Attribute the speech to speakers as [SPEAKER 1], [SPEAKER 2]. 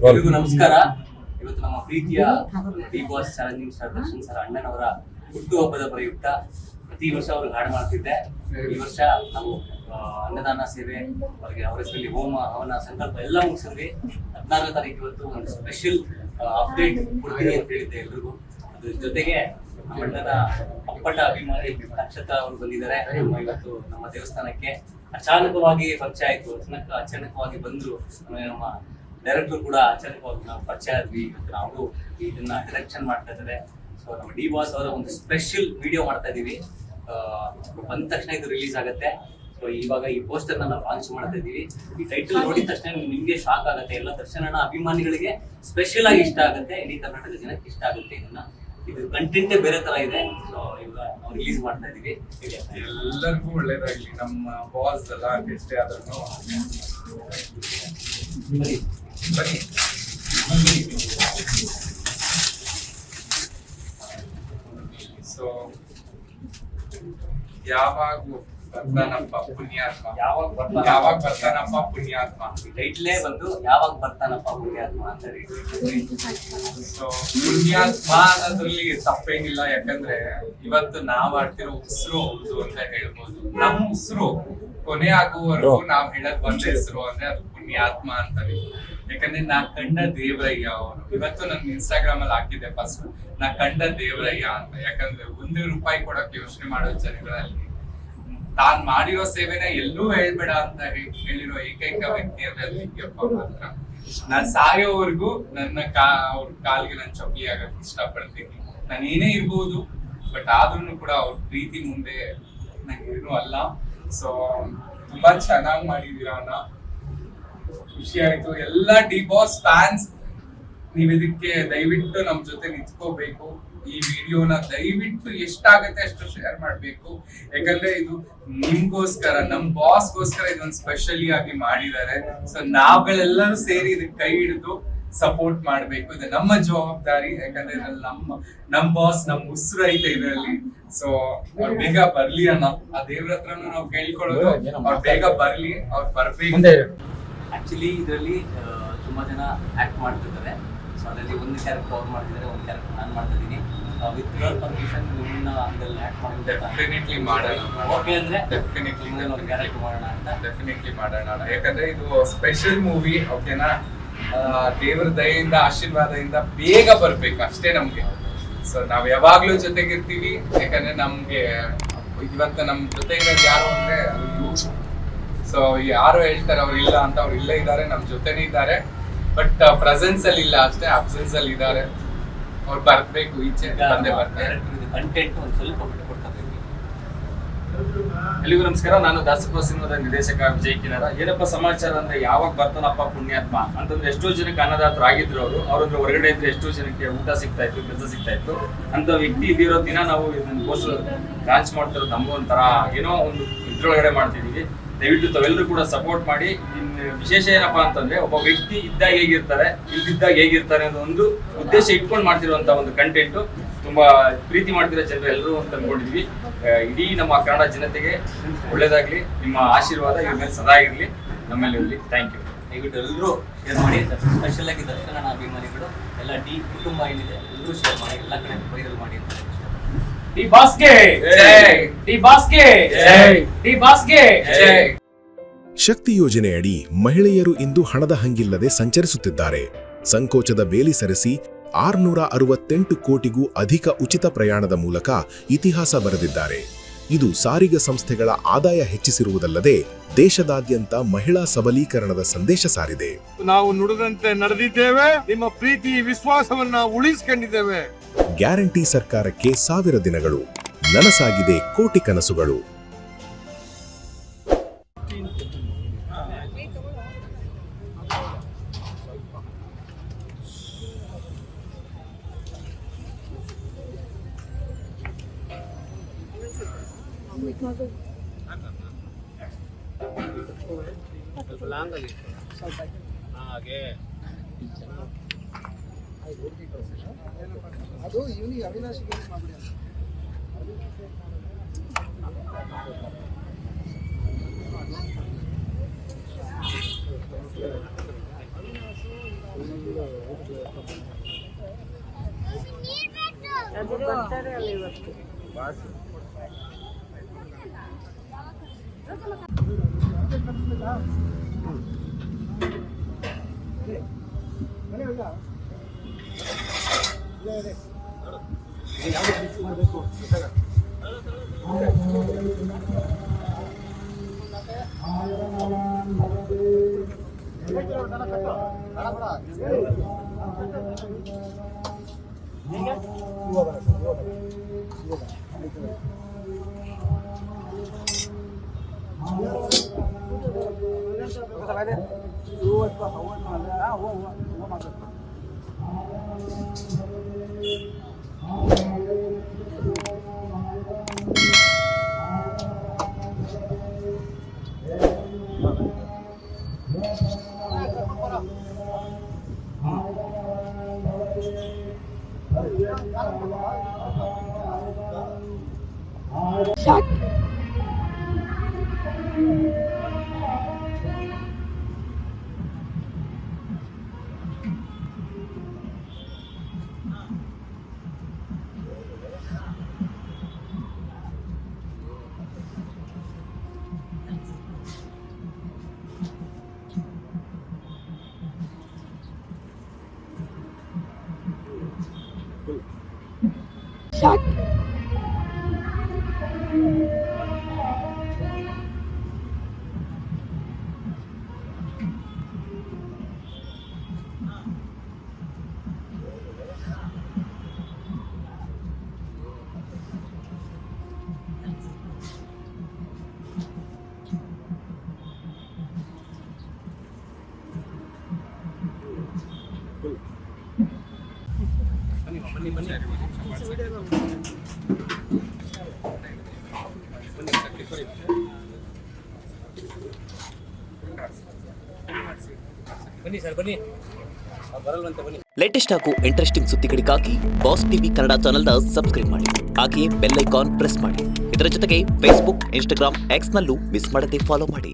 [SPEAKER 1] ಎಲ್ರಿಗೂ ನಮಸ್ಕಾರ. ಇವತ್ತು ನಮ್ಮ ಪ್ರೀತಿಯ D boss challenging star Darshan sir ಅಣ್ಣನವರ ಹುಟ್ಟುಹಬ್ಬದ ಪ್ರಯುಕ್ತ ಪ್ರತಿ ವರ್ಷ ಅವ್ರಿಗೆ ಹಾಡು ಮಾಡ್ತಿದ್ದೆ. ಈ ವರ್ಷ ನಾವು ಅನ್ನದಾನ ಸೇವೆ, ಅವರಿಗೆ ಅವರ ಹೆಸರಲ್ಲಿ ಹೋಮ ಹವನ ಸಂಕಲ್ಪ ಎಲ್ಲ ಮುಗಿಸಿದ್ವಿ. 14ನೇ ತಾರೀಕು ಇವತ್ತು ಒಂದು ಸ್ಪೆಷಲ್ ಅಪ್ಡೇಟ್ ಕೊಡ್ತೀನಿ ಅಂತ ಹೇಳಿದ್ದೆ ಎಲ್ರಿಗೂ. ಅದ್ರ ಜೊತೆಗೆ ನಮ್ಮ ಅಣ್ಣನ ಅಪ್ಪಟ ಅಭಿಮಾನಿ ಅಕ್ಷತಾ ಅವರು ಬಂದಿದ್ದಾರೆ. ಇವತ್ತು ನಮ್ಮ ದೇವಸ್ಥಾನಕ್ಕೆ ಅಚಾನಕವಾಗಿ ಪರಿಚಯ ಆಯ್ತು. ಅಚಾನಕವಾಗಿ ಬಂದ್ರು. ನಮ್ಮ ಡೈರೆಕ್ಟರ್ ಕೂಡ ಅಚಾನಕವಾಗಿ ನಾವು ಪರಿಚಯ ಆದ್ವಿ. ಇವತ್ತು ನಾವು ಇದನ್ನ ಡೈರೆಕ್ಷನ್ ಮಾಡ್ತಾ ಇದ್ದಾರೆ. ಸೊ ನಮ್ಮ ಡಿ ಬಾಸ್ ಅವರ ಒಂದು ಸ್ಪೆಷಲ್ ವಿಡಿಯೋ ಮಾಡ್ತಾ ಇದೀವಿ. ಬಂದ ತಕ್ಷಣ ಇದು ರಿಲೀಸ್ ಆಗುತ್ತೆ. ಸೊ ಇವಾಗ ಈ ಪೋಸ್ಟರ್ ನಾವು ಲಾಂಚ್ ಮಾಡ್ತಾ ಇದೀವಿ. ಈ ಟೈಟಲ್ ನೋಡಿದ ತಕ್ಷಣ ನಿಮ್ಗೆ ಶಾಕ್ ಆಗುತ್ತೆ. ಎಲ್ಲ ದರ್ಶನನ ಅಭಿಮಾನಿಗಳಿಗೆ ಸ್ಪೆಷಲ್ ಆಗಿ ಇಷ್ಟ ಆಗುತ್ತೆ. ಇಡೀ ಕರ್ನಾಟಕ ಜನಕ್ಕೆ ಇಷ್ಟ ಆಗುತ್ತೆ. ಇದು ಕಂಟೆಂಟೇ ಬೇರೆ ತರ ಇದೆ. ಸೊ ಇವಾಗ ನಾವು ರಿಲೀಸ್ ಮಾಡ್ತಾ ಇದೀವಿ.
[SPEAKER 2] ಎಲ್ಲರಿಗೂ ಒಳ್ಳೇದಾಗ್ಲಿ. ನಮ್ಮ ಬಾಸ್ ಎಲ್ಲ ಎಷ್ಟೇ ಆದ್ರೂ ಬನ್ನಿ. ಸೊ ಯಾವಾಗ ಬರ್ತಾನಪ್ಪ ಪುಣ್ಯಾತ್ಮ, ಯಾವಾಗ ಬರ್ತಾನಪ್ಪ ಪುಣ್ಯಾತ್ಮ,
[SPEAKER 1] ಟೈಟ್ಲೇ ಬಂದು ಯಾವಾಗ ಬರ್ತಾನಪ್ಪ ಪುಣ್ಯಾತ್ಮ ಅಂತ ಹೇಳಿ.
[SPEAKER 2] ಸೊ ಪುಣ್ಯಾತ್ಮ ಅನ್ನೋದ್ರಲ್ಲಿ ತಪ್ಪೇನಿಲ್ಲ. ಯಾಕಂದ್ರೆ ಇವತ್ತು ನಾವ್ ಆಡ್ತಿರೋ ಉಸಿರು ಹೌದು ಅಂತ ಹೇಳ್ಬೋದು. ನಮ್ ಉಸಿರು ಕೊನೆ ಆಗುವವರೆಗೂ ನಾವ್ ಹೇಳಕ್ ಬಂದ ಹೆಸರು ಅಂದ್ರೆ ಅದು ಪುಣ್ಯಾತ್ಮ ಅಂತಾರೆ. ಯಾಕಂದ್ರೆ ನಾ ಕಂಡ ದೇವರಯ್ಯ ಅವರು. ಇವತ್ತು ನನ್ ಇನ್ಸ್ಟಾಗ್ರಾಮ್ ಅಲ್ಲಿ ಹಾಕಿದ್ದೆ ಫಸ್ಟ್, ನಾ ಕಂಡ ದೇವರಯ್ಯ ಅಂತ. ಯಾಕಂದ್ರೆ ₹1 ಕೊಡಕ್ ಯೋಚನೆ ಮಾಡೋ ಜನಗಳಲ್ಲಿ ತಾನ್ ಮಾಡಿರೋ ಸೇವೆನ ಎಲ್ಲೂ ಹೇಳ್ಬೇಡ ಅಂತ ಹೇಳಿರೋ ಏಕೈಕ ವ್ಯಕ್ತಿ ಅಂದ್ರೆ ಲಿಂಗಪ್ಪ ಮಾತ್ರ. ನಾನ್ ಸಾಯೋವರೆಗೂ ನನ್ನ ಅವ್ರ ಕಾಲ್ಗೆ ನಾನು ಚೊಕ್ಲಿ ಆಗಕ್ ಇಷ್ಟಪಡ್ತೀನಿ. ನಾನು ಏನೇ ಇರ್ಬೋದು, ಬಟ್ ಆದ್ರೂ ಕೂಡ ಅವ್ರ ಪ್ರೀತಿ ಮುಂದೆ ನಂಗೆ ಏನೂ ಅಲ್ಲ. ಸೊ ತುಂಬಾ ಚೆನ್ನಾಗಿ ಮಾಡಿದೀರ ಅಣ್ಣ, ಖುಷಿ ಆಯ್ತು. ಎಲ್ಲ ಡಿ ಬಾಸ್ ಫ್ಯಾನ್ಸ್, ನೀವ್ ಇದಕ್ಕೆ ದಯವಿಟ್ಟು ನಮ್ ಜೊತೆ ನಿಂತ್ಕೋಬೇಕು. ಈ ವಿಡಿಯೋನ ದಯವಿಟ್ಟು ಎಷ್ಟಾಗತ್ತೆ ಅಷ್ಟು ಶೇರ್ ಮಾಡ್ಬೇಕು. ಯಾಕಂದ್ರೆ ಇದು ನಿಮ್ಗೋಸ್ಕರ, ನಮ್ ಬಾಸ್ಗೋಸ್ಕರ ಇದೊಂದು ಸ್ಪೆಷಲಿ ಆಗಿ ಮಾಡಿದ್ದಾರೆ. ಸೊ ನಾವುಗಳೆಲ್ಲರೂ ಸೇರಿ ಇದಕ್ಕೆ ಕೈ ಹಿಡಿದು ಸಪೋರ್ಟ್ ಮಾಡ್ಬೇಕು. ಇದು ನಮ್ಮ ಜವಾಬ್ದಾರಿ. ಯಾಕಂದ್ರೆ ಇದ್ರಲ್ಲಿ ನಮ್ ಬಾಸ್ ನಮ್ ಉಸಿರು ಐತೆ ಇದರಲ್ಲಿ. ಸೊ ಅವ್ರು ಬೇಗ ಬರ್ಲಿ ಅಣ್ಣ. ಆ ದೇವ್ರ ಹತ್ರನು ನಾವು ಕೇಳ್ಕೊಳ್ಳೋದು, ಅವ್ರು ಬೇಗ ಬರ್ಲಿ, ಅವ್ರು ಬರ್ಬೇಕು.
[SPEAKER 1] ಆಕ್ಚುಲಿ ಇದರಲ್ಲಿ ತುಂಬಾ ಜನ ಆಕ್ಟ್ ಮಾಡ್ತಿದ್ದಾರೆ. ಸೊ ಅದರಲ್ಲಿ ಒಂದು ಕ್ಯಾರೆಕ್ಟರ್ ಅವ್ರು ಮಾಡ್ತಿದ್ದಾರೆ, ಒಂದು ಕ್ಯಾರೆಕ್ಟರ್ ನಾನು ಮಾಡ್ತಾ ಇದ್ದೀನಿ. ವಿತ್ ಯುವರ್ ಪರ್ಮಿಷನ್ ನಿಮ್ಮನ್ನ ಅದರಲ್ಲಿ ಆಕ್ಟ್ ಮಾಡಿದ್ರೆ
[SPEAKER 2] ಡೆಫಿನೆಟ್ಲಿ ಮಾಡೋಣ.
[SPEAKER 1] ಓಕೆ ಅಂದ್ರೆ
[SPEAKER 2] ಡೆಫಿನೆಟ್ಲಿ
[SPEAKER 1] ಒಂದು ಕ್ಯಾರೆಕ್ಟರ್ ಮಾಡೋಣ ಅಂತ.
[SPEAKER 2] ಡೆಫಿನೆಟ್ಲಿ ಮಾಡೋಣ. ಯಾಕಂದ್ರೆ ಇದು ಸ್ಪೆಷಲ್ ಮೂವಿ. ಓಕೆನಾ? ದೇವರ ದಯೆಯಿಂದ, ಆಶೀರ್ವಾದದಿಂದ ಬೇಗ ಬರ್ಬೇಕು ಅಷ್ಟೇ ನಮ್ಗೆ. ಸೊ ನಾವ್ ಯಾವಾಗ್ಲೂ ಜೊತೆಗಿರ್ತೀವಿ. ಯಾಕಂದ್ರೆ ನಮ್ಗೆ ಇವತ್ತು ನಮ್ ಜೊತೆ ಇರೋದು ಯಾರು ಅಂದ್ರೆ ಅದು ಇವ್ರು. ಸೊ ಯಾರು ಹೇಳ್ತಾರೆ ಅವ್ರು ಇಲ್ಲ ಅಂತ, ಅವ್ರು ಇಲ್ಲೇ ಇದ್ದಾರೆ, ನಮ್ ಜೊತೆನೇ ಇದ್ದಾರೆ. ಬಟ್ ಪ್ರೆಸೆನ್ಸ್ ಅಲ್ಲಿ ಇಲ್ಲ ಅಷ್ಟೇ, ಅಬ್ಸೆನ್ಸ್ ಅಲ್ಲಿ ಇದ್ದಾರೆ. ಅವ್ರು ಬರ್ಬೇಕು, ಈಚೆ ಬಂದೇ ಬರ್ತಾರೆ.
[SPEAKER 1] ಕಂಟೆಂಟ್ ಒಂದು ಸ್ವಲ್ಪ ಬಿಟ್ಕೊಡ್ತಾ ಇದ್ದೀವಿ.
[SPEAKER 3] ಎಲ್ಲಿಗೂ ನಮಸ್ಕಾರ. ನಾನು ದಾಸಪ್ಪ ಸಿನಿಮಾದ ನಿರ್ದೇಶಕ ವಿಜಯ್ ಕಿನಾರ. ಏನಪ್ಪ ಸಮಾಚಾರ ಅಂದ್ರೆ, ಯಾವಾಗ ಬರ್ತಾನಪ್ಪ ಪುಣ್ಯಾತ್ಮ ಅಂತಂದ್ರೆ ಎಷ್ಟೋ ಜನಕ್ಕೆ ಅನ್ನದಾತರು ಆಗಿದ್ರು. ಅವ್ರಂದ್ರೆ ಹೊರಗಡೆ ಇದ್ರೆ ಎಷ್ಟೋ ಜನಕ್ಕೆ ಊಟ ಸಿಗ್ತಾ ಇತ್ತು, ಕೆಲಸ ಸಿಗ್ತಾ ಇತ್ತು. ಅಂತ ವ್ಯಕ್ತಿ ಇದಿರೋ ದಿನ ನಾವು ಇದನ್ನ ಪೋಸ್ಟರ್ ಲಾಂಚ್ ಮಾಡ್ತಿರೋದು ನಮಗೂ ಒಂಥರ ಏನೋ ಒಂದು ಇದ್ರೊಳಗಡೆ ಮಾಡ್ತಿದೀವಿ. ದಯವಿಟ್ಟು ತಾವೆಲ್ಲರೂ ಕೂಡ ಸಪೋರ್ಟ್ ಮಾಡಿ. ಇನ್ನು ವಿಶೇಷ ಏನಪ್ಪಾ ಅಂತಂದ್ರೆ, ಒಬ್ಬ ವ್ಯಕ್ತಿ ಇದ್ದಾಗ ಹೇಗಿರ್ತಾರೆ, ಇಲ್ದಿದ್ದಾಗ ಹೇಗಿರ್ತಾರೆ ಅನ್ನೋ ಒಂದು ಉದ್ದೇಶ ಇಟ್ಕೊಂಡು ಮಾಡ್ತಿರುವಂತ ಒಂದು ಕಂಟೆಂಟ್. ತುಂಬಾ ಪ್ರೀತಿ ಮಾಡ್ತಿರೋ ಜನರು ಎಲ್ಲರೂ ಅಂತ ಅನ್ಕೊಂಡಿದ್ವಿ. ಇಡೀ ನಮ್ಮ ಕನ್ನಡ ಜನತೆಗೆ ಒಳ್ಳೇದಾಗ್ಲಿ. ನಿಮ್ಮ ಆಶೀರ್ವಾದ ಇವ್ರ ಮೇಲೆ ಸದಾ ಇರಲಿ, ನಮ್ಮಲ್ಲಿ ಇರಲಿ. Thank you.
[SPEAKER 1] ದಯವಿಟ್ಟು ಎಲ್ಲರೂ ಶೇರ್ ಮಾಡಿ. ಸ್ಪೆಷಲ್ ಆಗಿ ದರ್ಶನ ಅಭಿಮಾನಿಗಳು ಎಲ್ಲ ಡಿ ಕುಟುಂಬ ಏನಿದೆ ಎಲ್ಲರೂ ಶೇರ್ ಮಾಡಿ, ಎಲ್ಲ ಕಡೆ ವೈರಲ್ ಮಾಡಿ ಅಂತ.
[SPEAKER 3] ಡಿ ಬಾಸ್ಗೆ ಜೈ, ಡಿ ಬಾಸ್ಗೆ ಜೈ, ಡಿ ಬಾಸ್ಗೆ ಜೈ.
[SPEAKER 4] ಶಕ್ತಿ ಯೋಜನೆಯಡಿ ಮಹಿಳೆಯರು ಇಂದು ಹಣದ ಹಂಗಿಲ್ಲದೆ ಸಂಚರಿಸುತ್ತಿದ್ದಾರೆ. ಸಂಕೋಚದ ಬೇಲಿ ಸರಿಸಿ 668 ಕೋಟಿಗೂ ಅಧಿಕ ಉಚಿತ ಪ್ರಯಾಣದ ಮೂಲಕ ಇತಿಹಾಸ ಬರೆದಿದ್ದಾರೆ. ಇದು ಸಾರಿಗೆ ಸಂಸ್ಥೆಗಳ ಆದಾಯ ಹೆಚ್ಚಿಸಿರುವುದಲ್ಲದೆ ದೇಶದಾದ್ಯಂತ ಮಹಿಳಾ ಸಬಲೀಕರಣದ ಸಂದೇಶ ಸಾರಿದೆ.
[SPEAKER 5] ನಾವು ನುಡಿದಂತೆ ನಡೆದಿದ್ದೇವೆ. ನಿಮ್ಮ ಪ್ರೀತಿ ವಿಶ್ವಾಸವನ್ನ ಉಳಿಸಿಕೊಂಡಿದ್ದೇವೆ.
[SPEAKER 4] ಗ್ಯಾರಂಟಿ ಸರ್ಕಾರಕ್ಕೆ 1000 ದಿನಗಳು. ನನಸಾಗಿದೆ ಕೋಟಿ ಕನಸುಗಳು.
[SPEAKER 6] ಅದು ಇವನಿಗೆ ಅವಿನಾಶ್ ಮಾಡ್ಬಿಡಿ.
[SPEAKER 7] ಬರ್ತಾರೆ ಅಲ್ಲ ಇವತ್ತು.
[SPEAKER 1] ಬನ್ನಿ ಸರ್ ಬನ್ನಿ, ಬರಲ್ವಂತೆ ಬನ್ನಿ.
[SPEAKER 8] ಲೇಟೆಸ್ಟ್ ಹಾಗೂ ಇಂಟ್ರೆಸ್ಟಿಂಗ್ ಸುದ್ದಿಗಳಿಗಾಗಿ ಬಾಸ್ ಟಿವಿ ಕನ್ನಡ ಚಾನೆಲ್ನ ಸಬ್ಸ್ಕ್ರೈಬ್ ಮಾಡಿ. ಹಾಗೆಯೇ ಬೆಲ್ ಐಕಾನ್ ಪ್ರೆಸ್ ಮಾಡಿ. ಇದರ ಜೊತೆಗೆ ಫೇಸ್ಬುಕ್, ಇನ್ಸ್ಟಾಗ್ರಾಮ್, ಎಕ್ಸ್ನಲ್ಲೂ ಮಿಸ್ ಮಾಡದೆ ಫಾಲೋ ಮಾಡಿ.